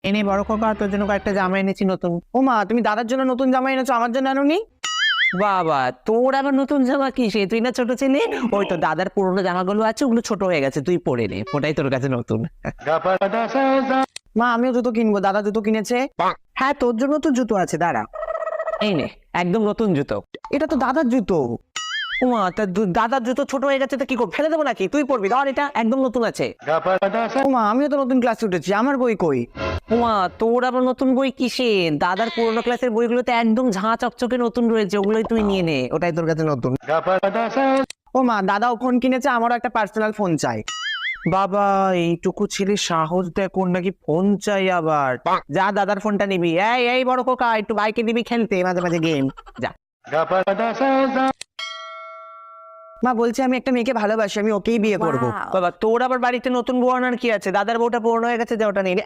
এনে বড় খোকা, তোর জন্য কয়েকটা জামা এনেছি নতুন। ও মা, তুমি দাদার জন্য নতুন জামা এনেছো, আমার জন্য আনোনি? বাবা, তোর আবার নতুন জামা কি? সে তুই না ছোট ছেলে। ওই তো দাদার পুরোনো জামাগুলো আছে, ওগুলো ছোট হয়ে গেছে, তুই পরে নে, ওটাই তোর কাছে নতুন। মা, আমিও জুতো কিনবো, দাদা জুতো কিনেছে। হ্যাঁ, তোর জন্য তো জুতো আছে, দাঁড়া। এই নে, একদম নতুন জুতো। এটা তো দাদার জুতো। ওমা, তা দাদার জুতো ছোট হয়ে গেছে, তো কি করবো, ফেলে দেবো নাকি? তুই পরবি, ধর, এটা একদম নতুন আছে। ওমা, আমিও তো নতুন ক্লাসে উঠেছি, আমার বই কই? ওমা, তোর আবার নতুন বই কিসে? দাদার পুরোনো ক্লাসের বইগুলোতে একদম ঝাঁ চকচকে নতুন রয়েছে, ওগুলোই তুই নিয়ে নে, ওটাই তোর কাছে নতুন। ওমা, দাদাও ফোন কিনেছে, আমারও একটা পার্সোনাল ফোন চাই। বাবা, এইটুকু ছেলে সাহস দেয় কোন নাকি ফোন চাই আবার। যা, দাদার ফোনটা নিবি। এই এই বড় কোকা, একটু বাইকে নিবি খেলতে মাঝে মাঝে গেম। যা। মা, বলছি আমি একটা মেয়েকে ভালোবাসি, আমি ওকেই বিয়ে করবো। বাবা, তোর আবার বাড়িতে নতুন বউ আনার কি আছে? দাদার বউটা পুরনো হয়ে গেছে, যে ওটা নিয়ে নে।